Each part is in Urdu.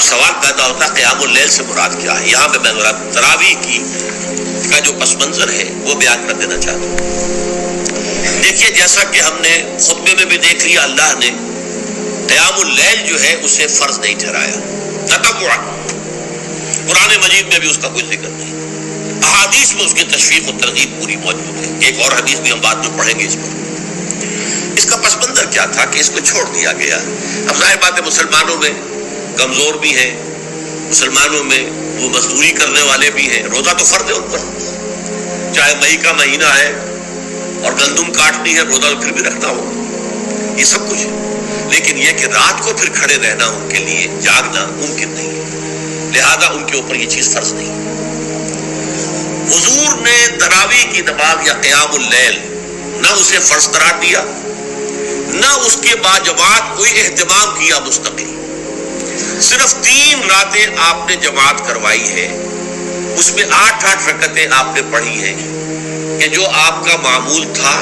اب سوال پیدا ہوتا ہے قیام اللیل سے مراد کیا ہے؟ یہاں پہ میں ذرا تراویح کا جو پس منظر ہے وہ بیان کر دینا چاہتا ہوں۔ دیکھیے جیسا کہ ہم نے خطبے میں بھی دیکھ لیا، اللہ نے قیام اللیل جو ہے اسے فرض نہیں ٹھہرایا، تطوع۔ قرآن مجید میں بھی اس کا کوئی ذکر نہیں، احادیث میں اس کی تشویق و ترغیب پوری موجود ہے۔ ایک اور حدیث بھی ہم بعد میں پڑھیں گے اس پر۔ اس کا پس منظر کیا تھا کہ اس کو چھوڑ دیا گیا۔ اب ظاہر بات ہے مسلمانوں میں کمزور بھی ہیں، مسلمانوں میں وہ مزدوری کرنے والے بھی ہیں، روزہ تو فرض ہے ان پر، چاہے مئی کا مہینہ ہے اور گندم کاٹنی ہے، روزہ تو پھر بھی رکھنا ہوگا، یہ سب کچھ ہے۔ لیکن یہ کہ رات کو پھر کھڑے رہنا ان کے لیے، جاگنا ممکن نہیں ہے، لہذا ان کے اوپر یہ چیز فرض نہیں۔ حضور نے تراویح کی نماز یا قیام اللیل نہ اسے فرض قرار دیا، نہ اس کے بعد جماعت کوئی اہتمام کیا مستقل۔ صرف 3 راتیں آپ نے جماعت کروائی ہے، اس میں 8 رکعتیں آپ نے پڑھی ہیں کہ جو آپ کا معمول تھا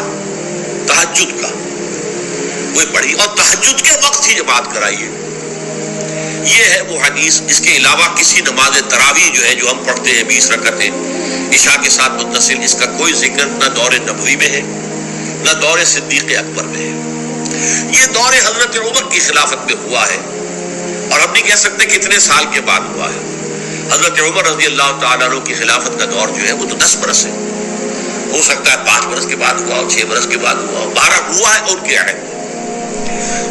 تہجد کا وہ پڑھی، اور تہجد کے وقت ہی جماعت کرائی ہے۔ یہ ہے وہ حدیث۔ اس کے علاوہ کسی نماز تراویح جو ہے جو ہم پڑھتے ہیں 20 رکعتیں عشاء کے ساتھ متصل، اس کا کوئی ذکر نہ دور نبوی میں ہے نہ دور صدیق اکبر میں ہے۔ یہ دور حضرت عمر کی خلافت میں ہوا ہے، اور ہم نہیں کہہ سکتے کتنے سال کے بعد ہوا ہے۔ حضرت عمر رضی اللہ تعالیٰ عنہ کی خلافت کا دور جو ہے وہ تو 10 برس ہے، ہو سکتا ہے 5 برس کے بعد ہوا ہو، 6 برس کے بعد ہوا ہو، 12 ہوا ہے اور کیا ہے۔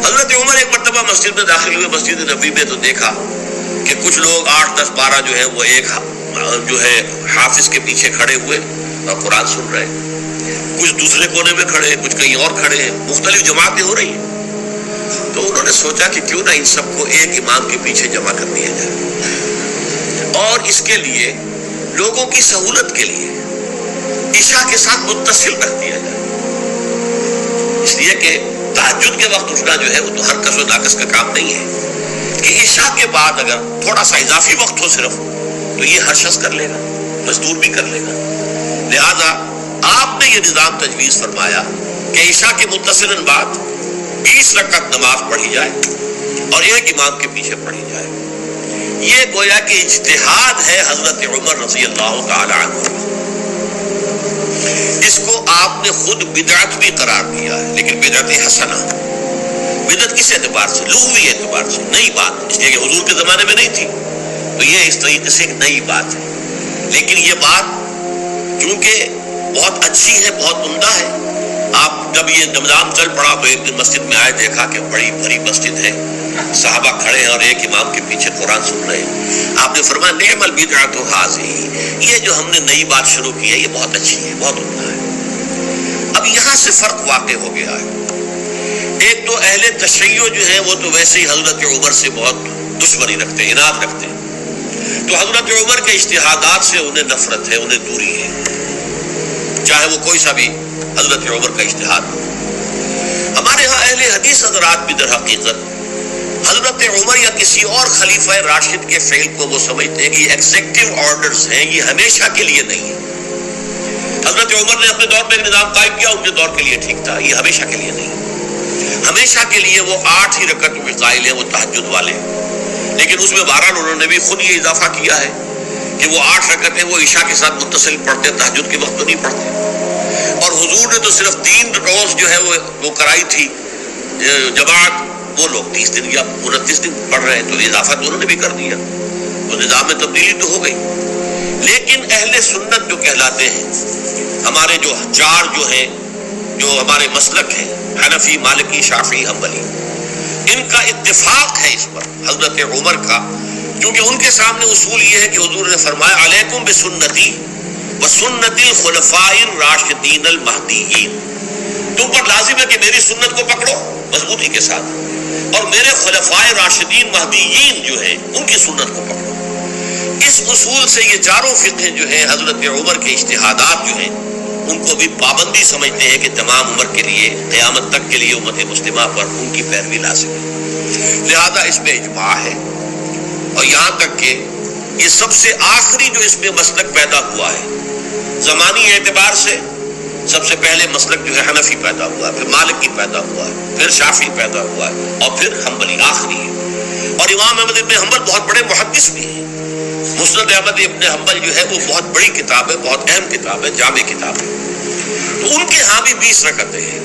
حضرت عمر ایک مرتبہ مسجد میں داخل ہوئے، مسجد نبوی میں، تو دیکھا کہ کچھ لوگ 8 10 12 جو ہے وہ ایک جو ہے حافظ کے پیچھے کھڑے ہوئے اور قرآن سن رہے ہیں، کچھ دوسرے کونے میں کھڑے ہیں، کچھ کہیں اور کھڑے ہیں، مختلف جماعتیں ہو رہی ہیں۔ تو انہوں نے سوچا کہ کیوں نہ ان سب کو ایک امام کے پیچھے جمع کر دیا جائے، اور اس کے لیے لوگوں کی سہولت کے لیے عشاء کے ساتھ متصل رکھ دیا جائے، اس لیے کہ تہجد کے وقت اٹھنا جو ہے وہ تو ہر کس و ناقص کا کام نہیں ہے، کہ عشاء کے بعد اگر تھوڑا سا اضافی وقت ہو صرف تو یہ ہر شخص کر لے گا، مزدور بھی کر لے گا۔ لہذا آپ نے یہ نظام تجویز فرمایا کہ عشاء کے متصلاً بعد 20 رکعت نماز پڑھی جائے اور ایک امام کے پیچھے پڑھی جائے۔ یہ گویا کہ اجتہاد ہے حضرت عمر رضی اللہ تعالی عنہ، اس کو آپ نے خود بدعت بھی قرار دیا ہے، لیکن بدعت حسنہ۔ بدعت کس اعتبار سے؟ لغوی اعتبار سے، نئی بات، اس لیے کہ حضور کے زمانے میں نہیں تھی، تو یہ اس طریقے سے ایک نئی بات ہے۔ لیکن یہ بات چونکہ بہت اچھی ہے، بہت عمدہ ہے۔ آپ جب یہ نظام چل پڑا تو ایک دن مسجد میں آئے، دیکھا کہ بڑی بھری مسجد ہے، صحابہ کھڑے ہیں اور ایک امام کے پیچھے قرآن سن رہے ہیں۔ آپ نے فرمایا نعم البدعۃ ھذہ، یہ جو ہم نے نئی بات شروع کی ہے یہ بہت اچھی ہے، بہت عمدہ ہے۔ اب یہاں سے فرق واقع ہو گیا ہے۔ ایک تو اہل تشیع جو ہیں وہ تو ویسے ہی حضرت عمر سے بہت دشمنی رکھتے ہیں، عناد رکھتے ہیں، تو حضرت عمر کے اجتہادات سے انہیں نفرت ہے، انہیں دوری ہے، چاہے وہ کوئی سا بھی حضرت عمر کا اجتہاد ہو۔ ہمارے ہاں اہل حدیث حضرات بھی در حقیقت حضرت عمر یا کسی اور خلیفہ راشد کے فعل کو وہ سمجھتے ہیں کہ یہ ایگزیکٹو آرڈرز ہیں، یہ ہمیشہ کے لیے نہیں ہے۔ حضرت عمر نے اپنے دور میں ایک نظام قائم کیا، ان کے دور کے لیے ٹھیک تھا، یہ ہمیشہ کے لیے نہیں۔ ہمیشہ کے لیے وہ 8 ہی رکعت کے قائل ہیں، وہ تہجد والے، لیکن اس میں بہرحال انہوں نے بھی خود یہ اضافہ کیا ہے کہ وہ 8 رکعتیں وہ عشاء کے ساتھ متصل پڑھتے، تہجد کے وقت تو نہیں پڑھتے۔ اور حضور نے تو صرف 3 روز جو ہے وہ کرائی تھی جماعت، وہ لوگ 30 دن یا 29 دن پڑھ رہے ہیں، تو اضافہ تو انہوں نے بھی کر دیا، تو نظام میں تبدیلی تو ہو گئی۔ لیکن اہل سنت جو کہلاتے ہیں، ہمارے جو 4 جو ہیں، جو ہمارے مسلک ہیں، حنفی، مالکی، شافعی، حنبلی، ان کا اتفاق ہے اس پر حضرت عمر کا، کیونکہ ان کے سامنے اصول یہ ہے کہ حضور نے فرمایا علیکم بسنتی وسنت الخلفاء الراشدین المہدیین، تم پر لازم ہے کہ میری سنت کو پکڑو مضبوطی کے ساتھ، اور میرے خلفاء راشدین مہدیین جو ہیں ان کی سنت کو پکڑو۔ اس اصول سے یہ 4 فقہ جو ہیں حضرت عمر کے اجتہادات جو ہیں ان کو بھی پابندی سمجھتے ہیں کہ تمام عمر کے لیے، قیامت تک کے لیے امت مسلمہ پر ان کی پیروی لازم ہے، لہذا اس میں اجماع ہے۔ اور یہاں تک کہ یہ سب سے آخری جو اس میں مسلک پیدا ہوا ہے زمانی اعتبار سے، سب سے پہلے مسلک جو ہے حنفی پیدا ہوا ہے، پھر مالکی پیدا ہوا ہے، پھر شافعی پیدا ہوا ہے، اور پھر حنبلی آخری ہے۔ اور امام احمد ابن حنبل بہت بڑے محدث بھی ہیں. مسند احمد ابن حنبل جو ہے وہ بہت بڑی کتاب ہے, بہت اہم کتاب ہے, جامع کتاب ہے. تو ان کے ہاں بھی 20 رکعتیں ہیں.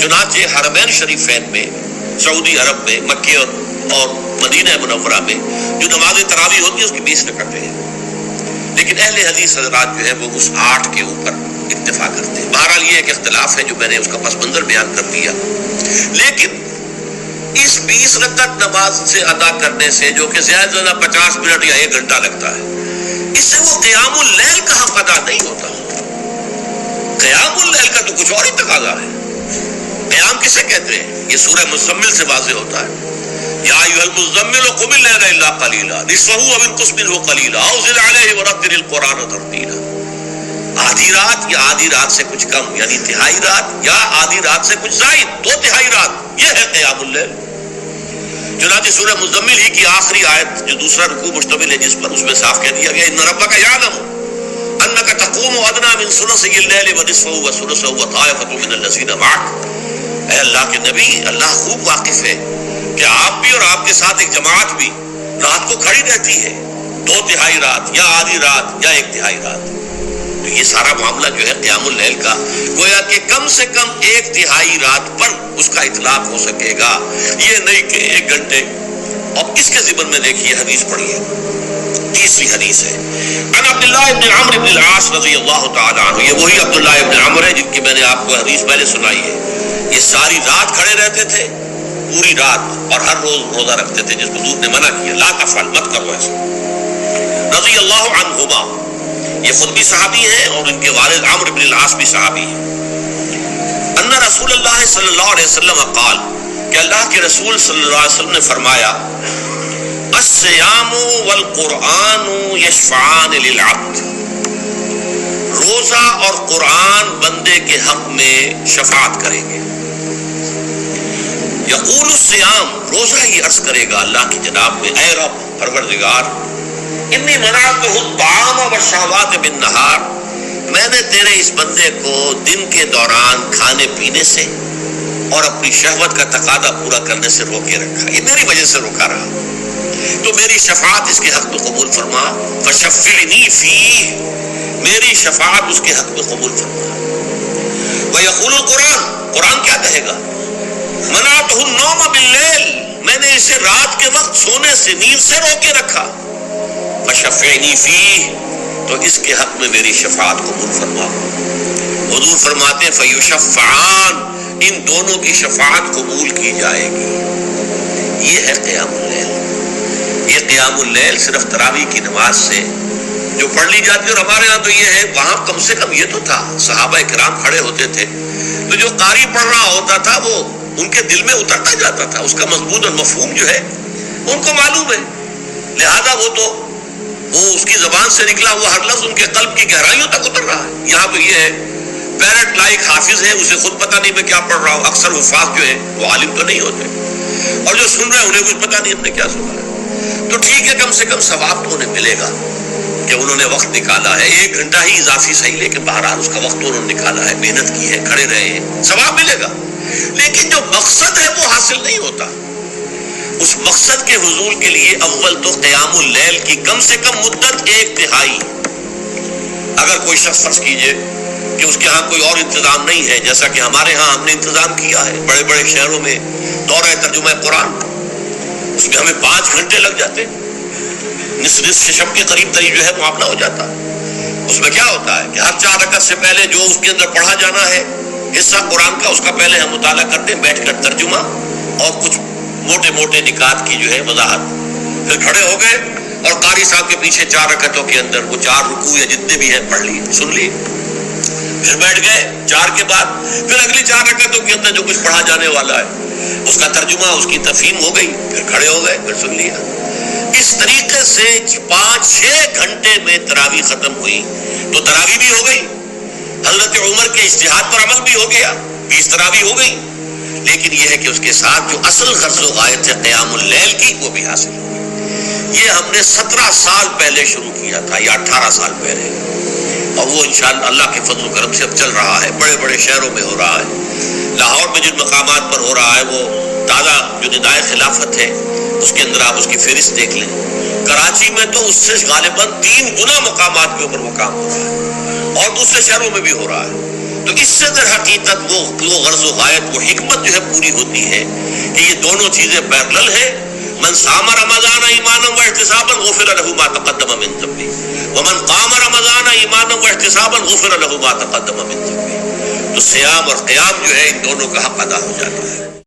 چنانچہ حرمین شریفین میں, سعودی عرب میں, مکے اور مدینہ منورہ میں جو نماز تراویح ہوتی ہے اس کی 20 رکعتیں ہیں. لیکن اہل حدیث حضرات جو ہے وہ اس 8 کے اوپر اکتفا کرتے ہیں. بہرحال یہ ایک اختلاف ہے جو میں نے اس کا پس منظر بیان کر دیا. لیکن اس 20 رکعت نماز سے ادا کرنے سے, جو کہ زیادہ سے زیادہ 50 منٹ یا 1 گھنٹہ لگتا ہے, اس سے وہ قیام اللیل کا حق ادا نہیں ہوتا. قیام اللیل کا تو کچھ اور ہی تقاضا ہے. قیام کسے کہتے ہیں؟ یہ سورہ مزمل سے واضح ہوتا ہے. یا ایھا المزمل قم اللیل الا قلیلا نصفہ او انقص منہ قلیلا او زد علیہ ورتل القرآن ترتیلا. آدھی رات یا آدھی رات سے کچھ کم, یعنی تہائی رات, یا آدھی رات سے کچھ زائد, 2/3 رات, یہ ہے قیام اللیل. چنانچہ سورہ مزمل ہی کی آخری آیت جو دوسرا رکوع مشتمل ہے جس پر, اس میں صاف کہہ دیا گیا ان ربک یعلم انک تقوم ادنی من ثلثی اللیل ونصفہ وثلثہ وطائفۃ من الذین معک. اے اللہ کے نبی, اللہ خوب واقف ہے کہ آپ بھی اور آپ کے ساتھ ایک جماعت بھی رات کو کھڑی رہتی ہے, 2/3 رات یا آدھی رات یا 1/3 رات. تو یہ سارا معاملہ جو ہے قیام اللیل کا, گویا کہ کم سے کم 1/3 رات پر اس کا اطلاق ہو سکے گا, یہ نہیں کہ 1 گھنٹے. اور اس کے ضمن میں دیکھیے حدیث پڑھیے, 30ویں حدیث ہے. عن عبداللہ ابن عمرو بن العاص رضی اللہ تعالی عنہ. یہ وہی عبداللہ ابن عمرو ہے جن کی میں نے آپ کو حدیث پہلے سنائی ہے. یہ ساری رات کھڑے رہتے تھے, پوری رات, اور ہر روز روزہ رکھتے تھے جس کو حضور نے منع کیا, لا تفعل, مت کرو ایسا. رضی اللہ عنہما, یہ خود بھی صحابی ہیں اور ان کے والد عمرو بن العاص بھی صحابی ہیں. ان رسول اللہ صلی اللہ علیہ وسلم قال, کہ اللہ کے رسول صلی اللہ علیہ وسلم نے فرمایا, الصیام والقرآن یشفعان للعبد. روزہ اور قرآن بندے کے حق میں شفاعت کریں گے. یقول الصیام, روزہ ہی عرض کرے گا اللہ کی جناب میں, اے رب پروردگار, انی منعتہ الطعام والشہوات بالنہار, میں نے تیرے اس بندے کو دن کے دوران کھانے پینے سے اور اپنی شہوت کا تقاضا پورا کرنے سے روکے رکھا, یہ میری وجہ سے روکا رہا, تو میری شفاعت اس کے حق میں قبول فرما. فشفعنی فیہ, میری شفاعت اس کے حق میں قبول فرما. ویقول القرآن, قرآن کیا کہے گا, منعتہ النوم باللیل, میں نے اسے رات کے وقت سونے سے, نیند سے روکے رکھا. فشفعنی فیہ, تو اس کے حق میں میری شفاعت قبول فرما. حضور فرماتے ہیں فیشفعان, ان دونوں کی شفاعت قبول کی جائے گی. یہ ہے قیام اللیل. یہ قیام اللیل صرف تراویح کی نماز سے جو پڑھ لی جاتی ہے, اور ہمارے ہاں تو یہ ہے, وہاں کم سے کم یہ تو تھا, صحابہ کرام کھڑے ہوتے تھے تو جو قاری پڑھ رہا ہوتا تھا وہ ان کے دل میں اترتا جاتا تھا, اس کا مضمون اور مفہوم جو ہے ان کو معلوم ہے, لہذا وہ اس کی زبان سے نکلا ہوا ہر لفظ ان کے قلب کی گہرائیوں تک اتر رہا ہے. یہاں پہ یہ ہے پیرٹ لائک حافظ ہے, اسے خود پتہ نہیں میں کیا پڑھ رہا ہوں. اکثر حفاظ جو ہے وہ عالم تو نہیں ہوتے, اور جو سن رہے ہیں انہیں کچھ پتہ نہیں ہم نے کیا سنا ہے. تو ٹھیک ہے, کم سے کم ثواب تو انہیں ملے گا کہ انہوں نے وقت نکالا ہے, 1 گھنٹہ ہی اضافی صحیح, لیکن بہرحال اس کا وقت تو انہوں نے نکالا ہے, محنت کی ہے, کھڑے رہے ہیں, ثواب ملے گا. لیکن جو مقصد ہے وہ حاصل نہیں ہوتا. اس مقصد کے حصول کے لیے اول تو قیام اللیل کی کم سے کم مدت 1/3. اگر کوئی شخص فرض کیجئے کہ اس کے ہاں کوئی اور انتظام نہیں ہے, جیسا کہ ہمارے ہاں ہم نے انتظام کیا ہے, بڑے بڑے شہروں میں دورہ ترجمہ قرآن, اس میں ہمیں 5 گھنٹے لگ جاتے, نصف شب کے قریب ترین جو ہے معاملہ ہو جاتا. اس میں کیا ہوتا ہے کہ ہر 4 رکعت سے پہلے جو اس کے اندر پڑھا جانا ہے حصہ قرآن کا, اس کا پہلے ہم مطالعہ کرتے ہیں, بیٹھ کر ترجمہ اور کچھ موٹے موٹے نکات کی جو ہے وضاحت. پھر کھڑے ہو گئے اور قاری صاحب کے پیچھے 4 رکعتوں کے اندر وہ 4 رکوع یا جتنے بھی ہیں پڑھ لیے, سن لیے, پھر بیٹھ گئے 4 کے بعد پھر اگلی 4 رکعتوں کے اندر جو کچھ پڑھا جانے والا ہے اس کا ترجمہ, اس کی تفہیم ہو گئی, پھر کھڑے ہو گئے, پھر سن لیا. اس طریقے سے 5-6 گھنٹے میں تراویح ختم ہوئی. تو تراویح بھی ہو گئی, حضرت عمر کے اجتہاد پر عمل بھی ہو گیا, 20 تراویح ہو گئی. لیکن یہ ہے کہ اس کے ساتھ جو اصل غرض و غایت ہے قیام اللیل کی وہ بھی حاصل ہوئی. یہ ہم نے 17 سال پہلے شروع کیا تھا یا 18 سال پہلے, اور وہ انشاءاللہ اللہ کے فضل و کرم سے اب چل رہا ہے. بڑے بڑے شہروں میں ہو رہا ہے, لاہور میں جن مقامات پر ہو رہا ہے وہ تازہ جو ندائے خلافت ہے اس کے اندر آپ اس کی فہرست دیکھ لیں. کراچی میں تو اس سے غالباً 3 گنا مقامات کے اوپر وہ کام ہو رہا ہے اور دوسرے شہروں میں بھی ہو رہا ہے. تو اس سے در حقیقت وہ غرض و غایت وہ حکمت جو ہے پوری ہوتی ہے کہ یہ دونوں چیزیں پیرلل ہیں. من صام رمضان ایمانا واحتسابا غفر له ما تقدم من ذنبه ومن قام رمضان ایمانا واحتسابا غفر له ما تقدم من ذنبه. تو صیام اور قیام جو ہے ان دونوں کا حق ادا ہو جاتا ہے.